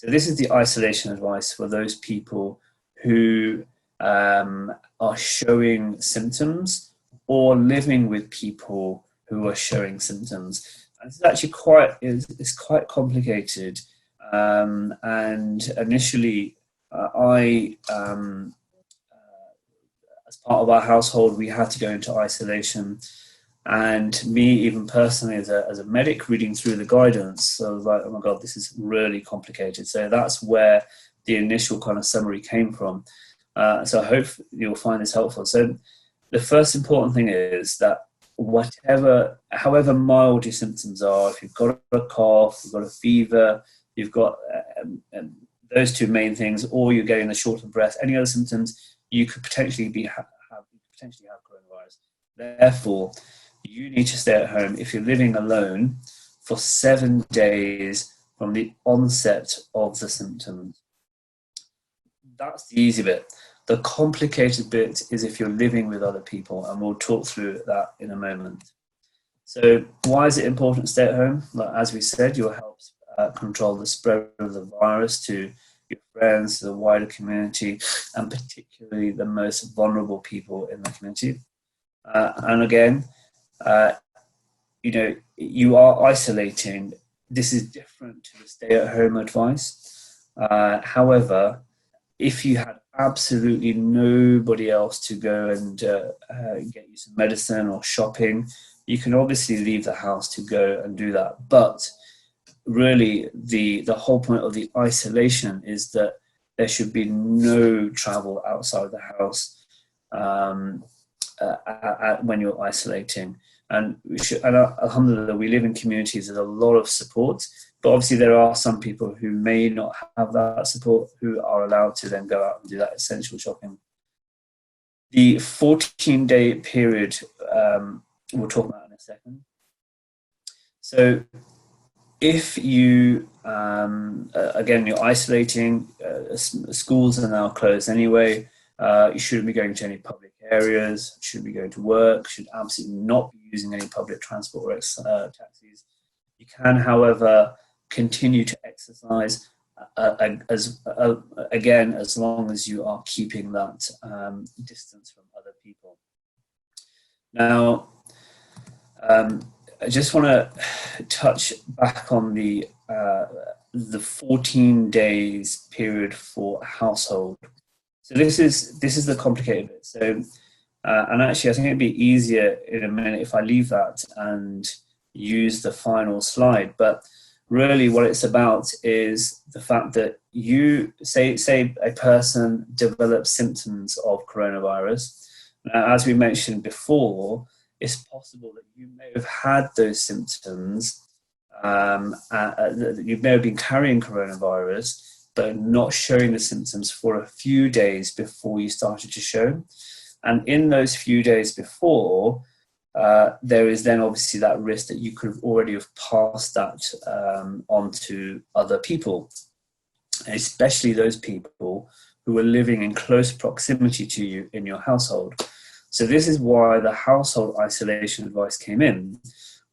So this is the isolation advice for those people who are showing symptoms or living with people who are showing symptoms. And this is actually quite complicated. And initially, as part of our household, we had to go into isolation. And me, even personally, as a medic reading through the guidance, so I was like, oh my God, this is really complicated. So that's where the initial kind of summary came from. So I hope you'll find this helpful. So the first important thing is that however mild your symptoms are, if you've got a cough, you've got a fever, you've got those two main things, or you're getting a short of breath, any other symptoms, you could potentially have coronavirus. Therefore, you need to stay at home if you're living alone for 7 days from the onset of the symptoms. That's the easy bit. The complicated bit is if you're living with other people, and we'll talk through that in a moment. So why is it important to stay at home? Like, as we said, you'll help control the spread of the virus to your friends, to the wider community, and particularly the most vulnerable people in the community. And again, you are isolating. This is different to the stay-at-home advice. However, if you had absolutely nobody else to go and get you some medicine or shopping, you can obviously leave the house to go and do that. But really, the whole point of the isolation is that there should be no travel outside the house when you're isolating. And alhamdulillah, we live in communities with a lot of support, but obviously there are some people who may not have that support who are allowed to then go out and do that essential shopping. The 14-day period, we'll talk about in a second. So if you, again, you're isolating, schools are now closed anyway, you shouldn't be going to any public areas, shouldn't be going to work, should absolutely not be using any public transport or taxis. You can, however, continue to exercise, again, as long as you are keeping that distance from other people. Now, I just want to touch back on the 14 days period for a household. So this is the complicated bit. So, and actually, I think it'd be easier in a minute if I leave that and use the final slide. But really, what it's about is the fact that you say a person develops symptoms of coronavirus. Now, as we mentioned before, it's possible that you may have had those symptoms. You may have been carrying coronavirus, but not showing the symptoms for a few days before you started to show. And in those few days before, there is then obviously that risk that you could have already have passed that on to other people, especially those people who are living in close proximity to you in your household. So this is why the household isolation advice came in,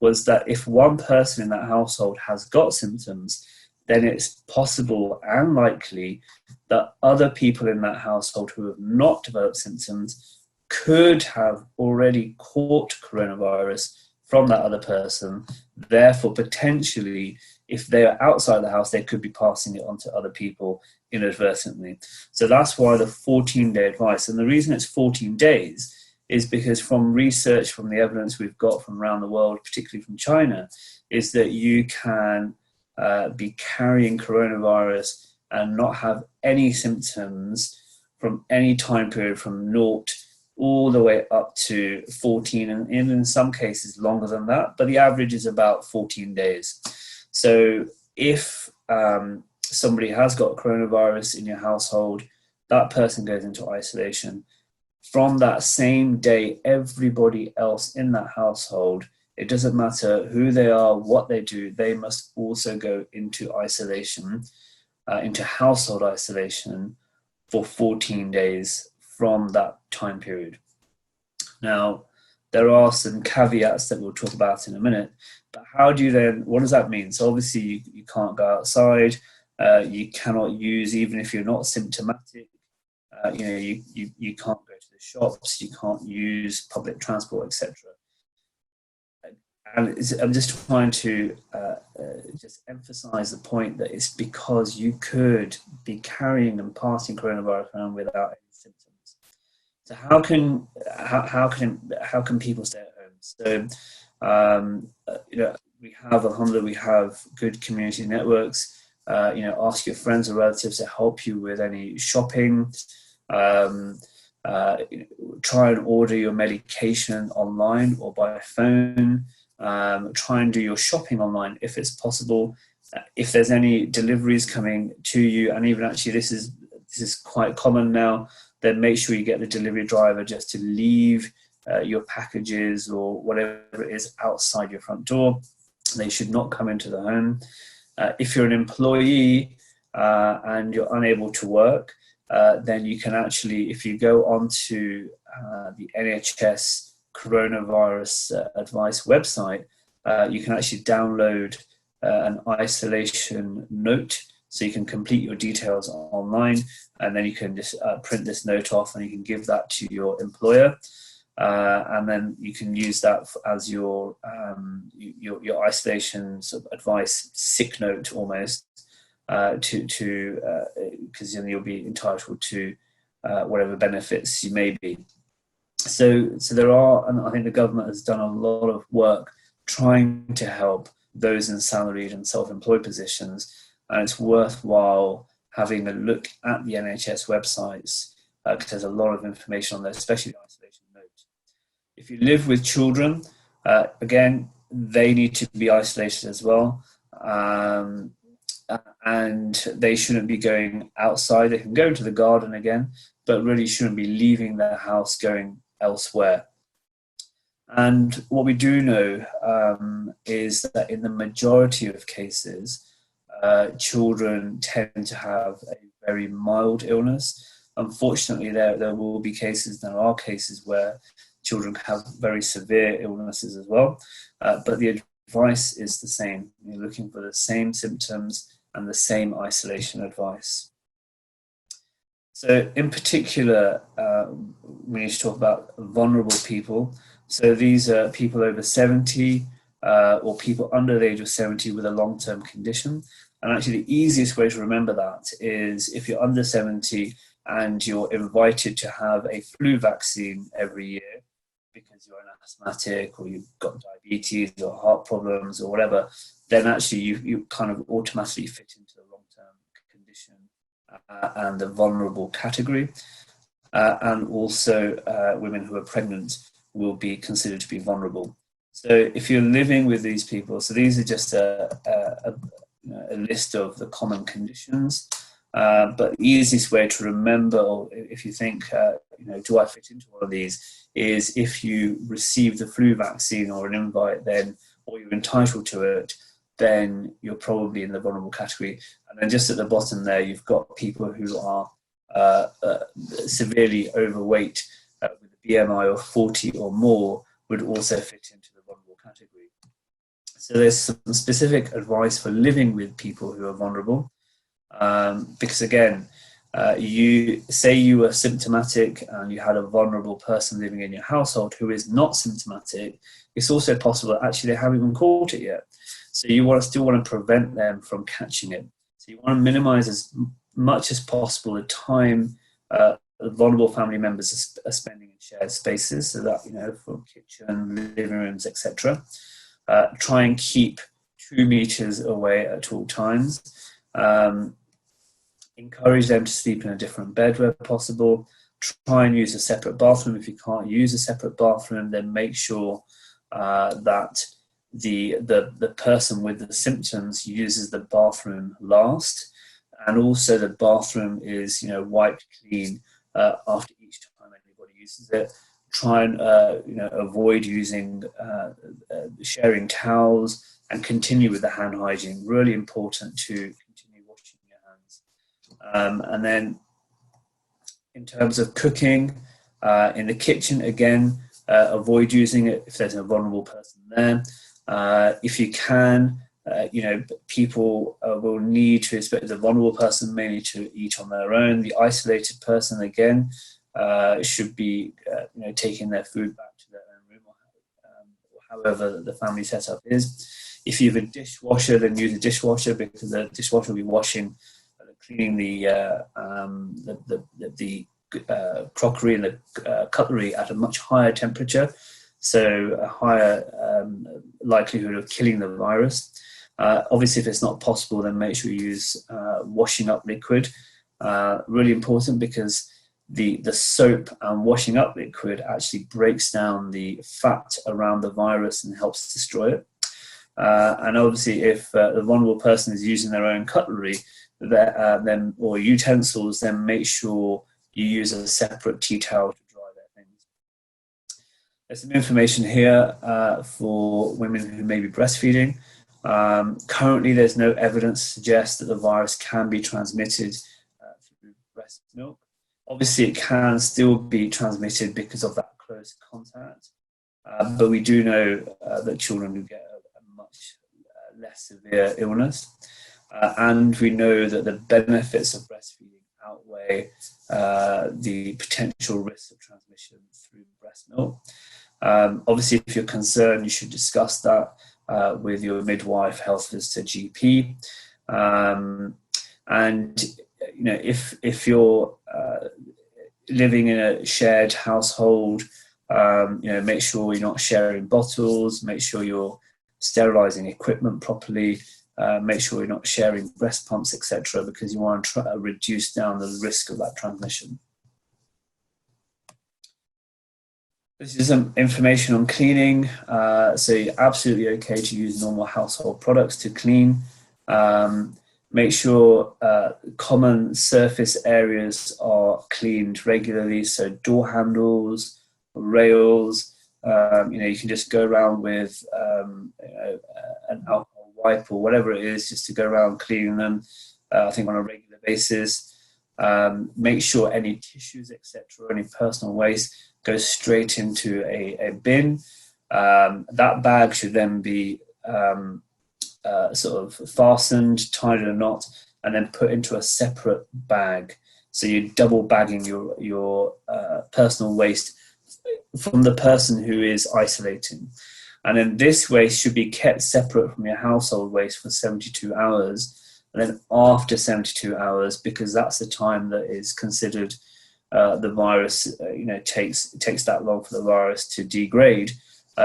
was that if one person in that household has got symptoms, then it's possible and likely that other people in that household who have not developed symptoms could have already caught coronavirus from that other person. Therefore, potentially, if they are outside the house, they could be passing it on to other people inadvertently. So that's why the 14-day advice. And the reason it's 14 days is because from research, from the evidence we've got from around the world, particularly from China, is that you can be carrying coronavirus and not have any symptoms from any time period from 0 all the way up to 14, and in some cases longer than that, but the average is about 14 days. So if somebody has got coronavirus in your household, that person goes into isolation. From that same day, everybody else in that household, it doesn't matter who they are, what they do, they must also go into isolation, into household isolation for 14 days from that time period. Now, there are some caveats that we'll talk about in a minute, but how do you then, what does that mean? So obviously you can't go outside, You cannot use, even if you're not symptomatic, you can't go to the shops, you can't use public transport, etc. And I'm just trying to just emphasize the point that it's because you could be carrying and passing coronavirus around without any symptoms. So how can people stay at home? So we have, alhamdulillah, we have good community networks. Ask your friends or relatives to help you with any shopping. Try and order your medication online or by phone. Try and do your shopping online if it's possible. If there's any deliveries coming to you, and even actually this is quite common now, then make sure you get the delivery driver just to leave your packages or whatever it is outside your front door. They should not come into the home. If you're an employee and you're unable to work, then you can actually, if you go onto the NHS coronavirus advice website, you can actually download an isolation note, so you can complete your details online, and then you can just print this note off and you can give that to your employer, and then you can use that as your isolation sort of advice sick note almost, because you'll be entitled to whatever benefits you may be. So there are, and I think the government has done a lot of work trying to help those in salaried and self-employed positions, and it's worthwhile having a look at the NHS websites, because there's a lot of information on there, especially the isolation note. If you live with children, again, they need to be isolated as well, and they shouldn't be going outside. They can go into the garden again, but really shouldn't be leaving their house going elsewhere. And what we do know is that in the majority of cases, children tend to have a very mild illness. Unfortunately, there are cases where children have very severe illnesses as well, but the advice is the same. You're looking for the same symptoms and the same isolation advice. So in particular, we need to talk about vulnerable people. So these are people over 70 or people under the age of 70 with a long-term condition. And actually the easiest way to remember that is if you're under 70 and you're invited to have a flu vaccine every year because you're an asthmatic or you've got diabetes or heart problems or whatever, then actually you kind of automatically fit into the long-term condition and the vulnerable category. And also women who are pregnant will be considered to be vulnerable. So if you're living with these people, so these are just a list of the common conditions, but the easiest way to remember, or if you think, do I fit into one of these, is if you receive the flu vaccine or an invite, then, or you're entitled to it, then you're probably in the vulnerable category. And then just at the bottom there, you've got people who are severely overweight with a BMI of 40 or more would also fit into the vulnerable category. So there's some specific advice for living with people who are vulnerable, because again, you say you were symptomatic and you had a vulnerable person living in your household who is not symptomatic. It's also possible that actually they haven't even caught it yet. So you still want to prevent them from catching it. So you want to minimize as much as possible the time vulnerable family members are spending in shared spaces, so that, for kitchen, living rooms, etc. Try and keep 2 meters away at all times. Encourage them to sleep in a different bed where possible. Try and use a separate bathroom. If you can't use a separate bathroom, then make sure that the person with the symptoms uses the bathroom last, and also the bathroom is wiped clean after each time anybody uses it. Try and avoid using sharing towels, and continue with the hand hygiene. Really important to continue washing your hands. And then in terms of cooking in the kitchen, again, avoid using it if there's a vulnerable person there. If you can, people will need to, especially the vulnerable person, may need to eat on their own. The isolated person, again, should be taking their food back to their own room, or however the family setup is. If you have a dishwasher, then use a dishwasher, because the dishwasher will be washing, cleaning the crockery and the cutlery at a much higher temperature, so a higher likelihood of killing the virus. Obviously, if it's not possible, then make sure you use washing up liquid. Really important, because the soap and washing up liquid actually breaks down the fat around the virus and helps destroy it. And obviously, if the vulnerable person is using their own cutlery then or utensils, then make sure you use a separate tea towel to dry their things. There's some information here for women who may be breastfeeding. Currently, there's no evidence to suggest that the virus can be transmitted through breast milk. Obviously, it can still be transmitted because of that close contact, but we do know that children who get a much less severe illness, and we know that the benefits of breastfeeding outweigh the potential risks of transmission through breast milk. Obviously, if you're concerned, you should discuss that with your midwife, health visitor, GP, and if you're living in a shared household, make sure you're not sharing bottles, make sure you're sterilizing equipment properly, make sure you're not sharing breast pumps, etc., because you want to try to reduce down the risk of that transmission. This is some information on cleaning. So you're absolutely okay to use normal household products to clean. Make sure common surface areas are cleaned regularly, so door handles, rails. You can just go around with an alcohol wipe or whatever it is, just to go around cleaning them, I think on a regular basis. Make sure any tissues, etc., any personal waste goes straight into a bin. That bag should then be sort of fastened, tied in a knot, and then put into a separate bag. So you're double bagging your personal waste from the person who is isolating. And then this waste should be kept separate from your household waste for 72 hours. And then after 72 hours, because that's the time that is considered the virus, takes that long for the virus to degrade,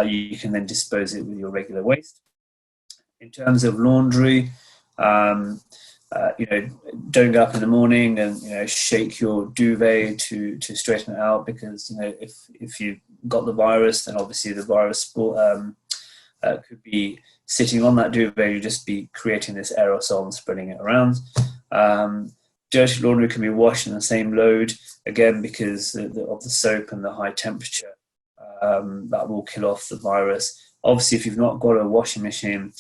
you can then dispose it with your regular waste. In terms of laundry, don't get up in the morning and shake your duvet to straighten it out, because if you've got the virus, then obviously the virus could be sitting on that duvet. You just be creating this aerosol and spreading it around. Dirty laundry can be washed in the same load, again because of the soap and the high temperature. That will kill off the virus. Obviously, if you've not got a washing machine,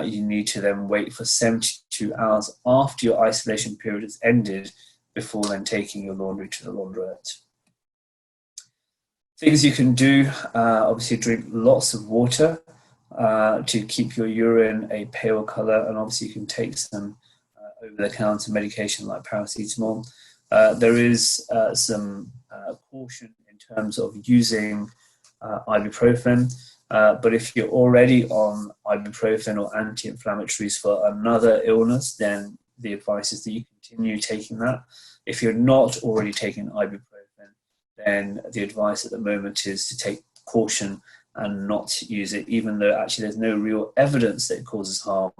you need to then wait for 72 hours after your isolation period has ended before then taking your laundry to the laundrette. Things you can do, obviously drink lots of water to keep your urine a pale colour, and obviously you can take some over-the-counter medication like paracetamol. There is some caution in terms of using ibuprofen. But if you're already on ibuprofen or anti-inflammatories for another illness, then the advice is that you continue taking that. If you're not already taking ibuprofen, then the advice at the moment is to take caution and not use it, even though actually there's no real evidence that it causes harm.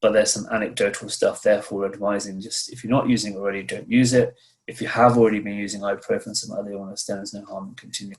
But there's some anecdotal stuff, therefore advising just, if you're not using it already, don't use it. If you have already been using ibuprofen for some other illness, then there's no harm in continuing.